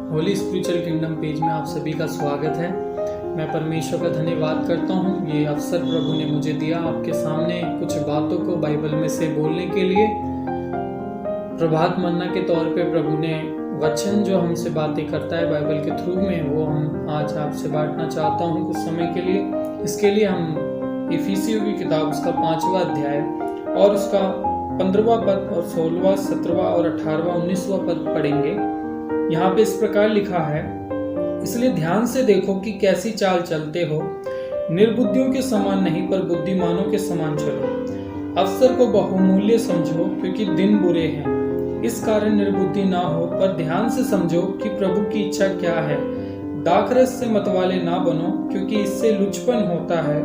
Holi spiritual kingdom page में आप सभी का स्वागत है। मैं परमेश्वर का धन्यवाद करता हूँ, ये अवसर प्रभु ने मुझे दिया आपके सामने कुछ बातों को बाइबल में से बोलने के लिए। प्रभात मन्ना के तौर पे प्रभु ने वचन जो हमसे बातें करता है बाइबल के थ्रू में, वो हम आज आपसे बांटना चाहता हूँ कुछ समय के लिए। इसके लिए हम इफिसियों की किताब उसका 5वां अध्याय और उसका 15वां पद और 16वां 17वां और 18वां 19वां पद पढ़ेंगे। यहाँ पे इस प्रकार लिखा है, इसलिए ध्यान से देखो कि कैसी चाल चलते हो, निर्बुद्धियों के समान नहीं पर बुद्धिमानों के समान चलो। अवसर को बहुमूल्य समझो क्योंकि दिन बुरे हैं। इस कारण निर्बुद्धि ना हो पर ध्यान से समझो कि प्रभु की इच्छा क्या है। दाखरस से मतवाले ना बनो क्योंकि इससे लुचपन होता है,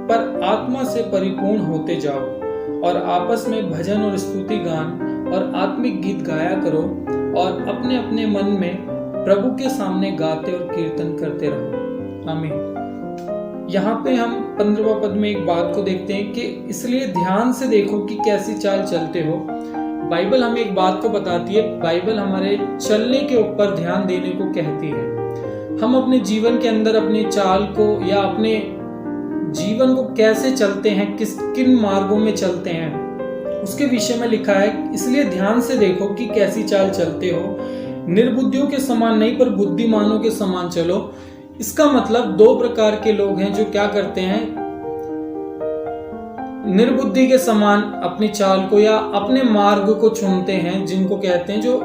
पर आत्मा से परिपूर्ण होते जाओ और आपस में भजन और स्तुति गान और आत्मिक गीत गाया करो और अपने अपने मन में प्रभु के सामने गाते और कीर्तन करते रहो। आमीन। यहाँ पे हम 15वां पद में एक बात को देखते हैं कि इसलिए ध्यान से देखो कि कैसी चाल चलते हो। बाइबल हमें एक बात को बताती है, बाइबल हमारे चलने के ऊपर ध्यान देने को कहती है। हम अपने जीवन के अंदर अपनी चाल को या अपने जीवन को कैसे चलते हैं, किन मार्गों में चलते हैं, उसके विषय में लिखा है। इसलिए ध्यान से देखो कि कैसी चाल चलते हो, निर्बुद्धियों के समान नहीं पर बुद्धिमानों के समान चलो। इसका मतलब दो प्रकार के लोग हैं जो क्या करते हैं, निर्बुद्धि के समान अपनी चाल को या अपने मार्ग को चुनते हैं, जिनको कहते हैं जो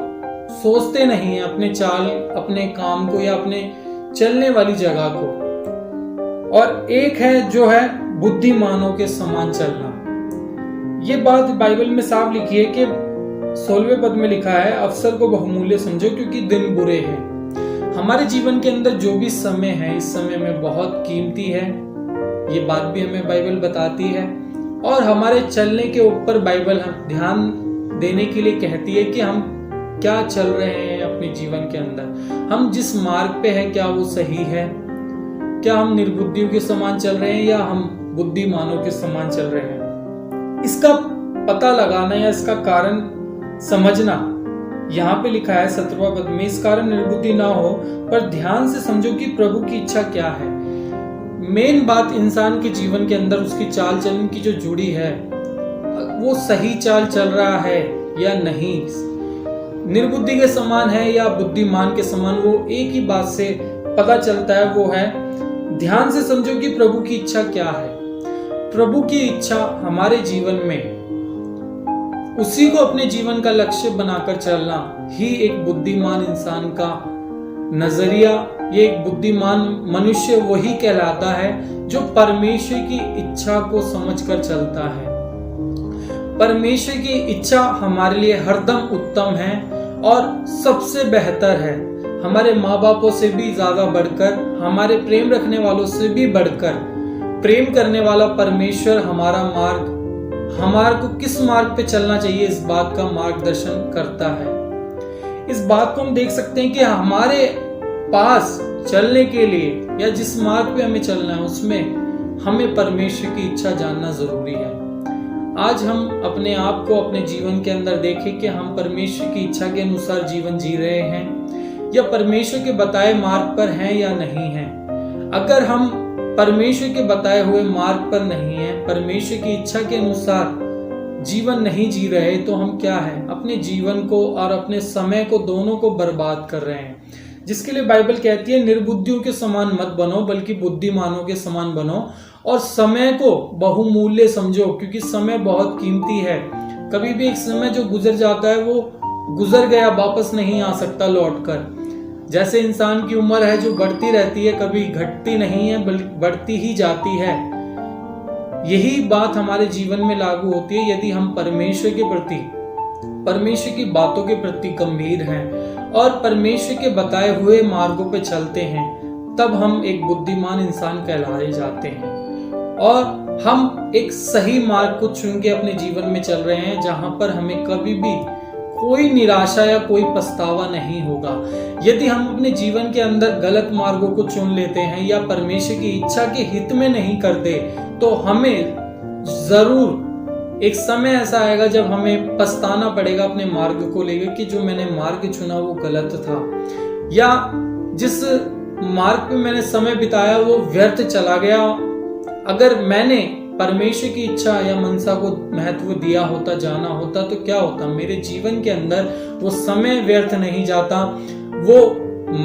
सोचते नहीं है अपने चाल, अपने काम को या अपने चलने वाली जगह को। और एक है जो है बुद्धिमानों के समान चलना। ये बात बाइबल में साफ लिखी है कि 16वें पद में लिखा है, अवसर को बहुमूल्य समझो क्योंकि दिन बुरे हैं। हमारे जीवन के अंदर जो भी समय है, इस समय में बहुत कीमती है। ये बात भी हमें बाइबल बताती है और हमारे चलने के ऊपर बाइबल हम ध्यान देने के लिए कहती है कि हम क्या चल रहे हैं अपने जीवन के अंदर। हम जिस मार्ग पे हैं क्या वो सही है, क्या हम निर्बुद्धियों के समान चल रहे हैं या हम बुद्धिमानों के समान चल रहे हैं। इसका पता लगाना या इसका कारण समझना यहाँ पे लिखा है 17वां पद में, इस कारण निर्बुद्धि ना हो पर ध्यान से समझो कि प्रभु की इच्छा क्या है। मेन बात इंसान के जीवन के अंदर उसकी चाल चलन की जो जुड़ी है, वो सही चाल चल रहा है या नहीं, निर्बुद्धि के समान है या बुद्धिमान के समान, वो एक ही बात से पता चलता है, वो है ध्यान से समझो कि प्रभु की इच्छा क्या है। प्रभु की इच्छा हमारे जीवन में, उसी को अपने जीवन का लक्ष्य बनाकर चलना ही एक बुद्धिमान इंसान का नजरिया, ये एक बुद्धिमान मनुष्य वही कहलाता है जो परमेश्वर की इच्छा को समझकर चलता है। परमेश्वर की इच्छा हमारे लिए हरदम उत्तम है और सबसे बेहतर है। हमारे माँ बापों से भी ज्यादा बढ़कर, हमारे प्रेम रखने वालों से भी बढ़कर प्रेम करने वाला परमेश्वर हमारा मार्ग, हमारे को किस मार्ग पे चलना चाहिए, इस बात का मार्गदर्शन करता है। इस बात को हम देख सकते हैं कि हमारे पास चलने के लिए या जिस मार्ग पे हमें चलना है उसमें हमें परमेश्वर की इच्छा जानना जरूरी है। आज हम अपने आप को अपने जीवन के अंदर देखें कि हम परमेश्वर की इच्छा के अनुसार जीवन जी रहे हैं या परमेश्वर के बताए मार्ग पर हैं या नहीं हैं। अगर हम परमेश्वर के बताए हुए मार्ग पर नहीं है, परमेश्वर की इच्छा के अनुसार जीवन नहीं जी रहे, तो हम क्या है, अपने जीवन को और अपने समय को दोनों को बर्बाद कर रहे हैं। जिसके लिए बाइबल कहती है निर्बुद्धियों के समान मत बनो बल्कि बुद्धिमानों के समान बनो और समय को बहुमूल्य समझो क्योंकि समय बहुत कीमती है। कभी भी एक समय जो गुजर जाता है वो गुजर गया, वापस नहीं आ सकता लौटकर। जैसे इंसान की उम्र है जो बढ़ती रहती है, कभी घटती नहीं है बल्कि बढ़ती ही जाती है। यही बात हमारे जीवन में लागू होती है यदि हम परमेश्वर के प्रति, परमेश्वर की बातों के प्रति गंभीर हैं और परमेश्वर के बताए हुए मार्गों पे चलते हैं, तब हम एक बुद्धिमान इंसान कहलाए जाते हैं और हम एक सही मार्ग को चुन के अपने जीवन में चल रहे हैं, जहां पर हमें कभी भी कोई निराशा या कोई पछतावा नहीं होगा। यदि हम अपने जीवन के अंदर गलत मार्गों को चुन लेते हैं या परमेश्वर की इच्छा के हित में नहीं करते, तो हमें जरूर एक समय ऐसा आएगा जब हमें पछताना पड़ेगा अपने मार्ग को लेकर कि जो मैंने मार्ग चुना वो गलत था। या जिस मार्ग पे मैंने समय बिताया वो व्यर्थ चला गया। अगर मैंने परमेश्वर की इच्छा या मनसा को महत्व दिया होता, जाना होता, तो क्या होता, मेरे जीवन के अंदर वो समय व्यर्थ नहीं जाता, वो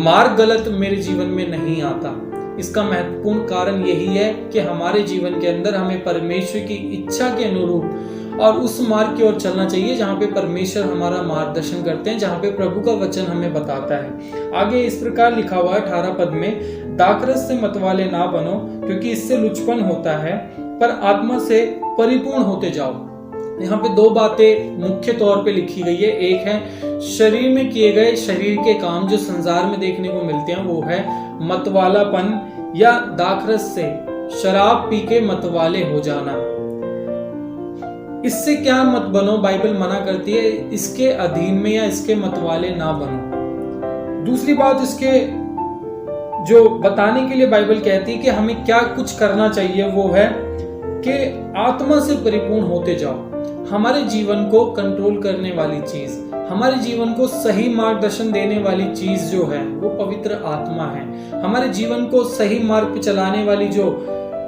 मार्ग गलत मेरे जीवन में नहीं आता। इसका महत्वपूर्ण कारण यही है कि हमारे जीवन के अंदर हमें परमेश्वर की इच्छा के अनुरूप और उस मार्ग की ओर चलना चाहिए जहाँ पे परमेश्वर हमारा मार्गदर्शन करते हैं, जहाँ पे प्रभु का वचन हमें बताता है। आगे इस प्रकार लिखा हुआ है 18 पद में, दाखरस से मतवाले ना बनो, क्योंकि इससे लुचपन होता है, पर आत्मा से परिपूर्ण होते जाओ। यहाँ पे दो बातें मुख्य तौर पे लिखी गई है। एक है शरीर में किए गए शरीर के काम जो संसार में देखने को मिलते हैं, वो है मतवालापन या दाखरस से शराब पी के मतवाले हो जाना। इससे क्या मत बनो, बाइबल मना करती है, इसके अधीन में या इसके मतवाले ना बनो। दूसरी बात इसके जो बताने के लिए बाइबल कहती है कि हमें क्या कुछ करना चाहिए, वो है कि आत्मा से परिपूर्ण होते जाओ। हमारे जीवन को कंट्रोल करने वाली चीज, हमारे जीवन को सही मार्गदर्शन देने वाली चीज जो है वो पवित्र आत्मा है। हमारे जीवन को सही मार्ग पे चलाने वाली जो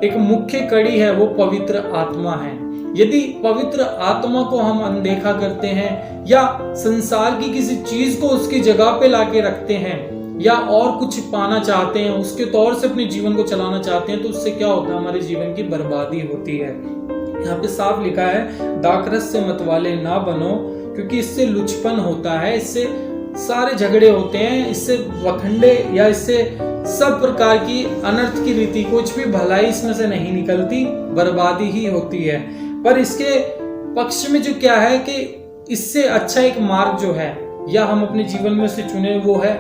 एक मुख्य कड़ी है वो पवित्र आत्मा है। यदि पवित्र आत्मा को हम अनदेखा करते हैं या संसार की किसी चीज को उसकी जगह पे लाके रखते हैं या और कुछ पाना चाहते हैं, उसके तौर से अपने जीवन को चलाना चाहते हैं, तो उससे क्या होता है, हमारे जीवन की बर्बादी होती है। यहाँ पे साफ लिखा है, दाखरस से मतवाले ना बनो, क्योंकि इससे लुचपन होता है, इससे सारे झगड़े होते हैं, इससे वखंडे या इससे सब प्रकार की अनर्थ की रीति, कुछ भी भलाई इसमें से नहीं निकलती, बर्बादी ही होती है। पर इसके पक्ष में जो क्या है कि इससे अच्छा एक मार्ग जो है या हम अपने जीवन में से चुने वो है,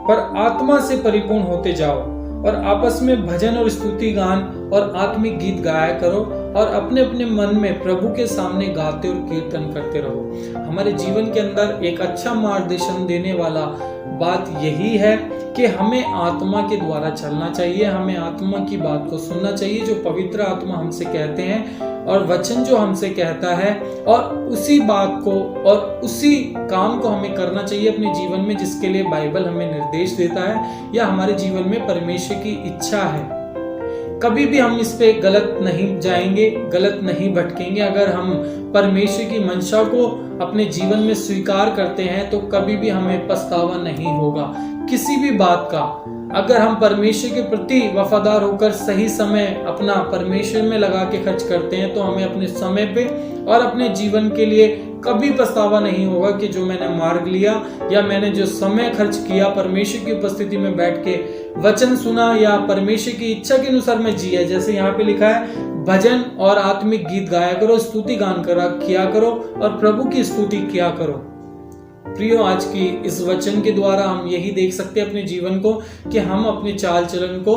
पर आत्मा से परिपूर्ण होते जाओ और आपस में भजन और स्तुति गान और आत्मिक गीत गाया करो और अपने अपने मन में प्रभु के सामने गाते और कीर्तन करते रहो। हमारे जीवन के अंदर एक अच्छा मार्गदर्शन देने वाला बात यही है कि हमें आत्मा के द्वारा चलना चाहिए, हमें आत्मा की बात को सुनना चाहिए जो पवित्र आत्मा हमसे कहते हैं और वचन जो हमसे कहता है, और उसी बात को और उसी काम को हमें करना चाहिए अपने जीवन में जिसके लिए बाइबल हमें निर्देश देता है या हमारे जीवन में परमेश्वर की इच्छा है। कभी भी हम इस पे गलत नहीं जाएंगे, गलत नहीं भटकेंगे। अगर हम परमेश्वर की मंशा को अपने जीवन में स्वीकार करते हैं तो कभी भी हमें पछतावा नहीं होगा किसी भी बात का। अगर हम परमेश्वर के प्रति वफादार होकर सही समय अपना परमेश्वर में लगा के खर्च करते हैं तो हमें अपने समय पे और अपने जीवन के लिए कभी पछतावा नहीं होगा कि जो मैंने मार्ग लिया या मैंने जो समय खर्च किया परमेश्वर की उपस्थिति में बैठ के वचन सुना या परमेश्वर की इच्छा के अनुसार मैं जिया। जैसे यहाँ पे लिखा है, भजन और आत्मिक गीत गाया करो, स्तुति गान किया करो और प्रभु की स्तुति किया करो। प्रियो, आज की इस वचन के द्वारा हम यही देख सकते हैं अपने जीवन को कि हम अपने चाल चलन को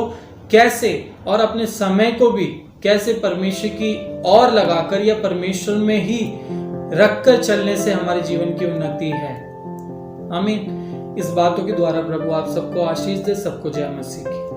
कैसे और अपने समय को भी कैसे परमेश्वर की ओर लगाकर या परमेश्वर में ही रखकर चलने से हमारे जीवन की उन्नति है। आमीन। इस बातों के द्वारा प्रभु आप सबको आशीष दे। सबको जय मसीह की।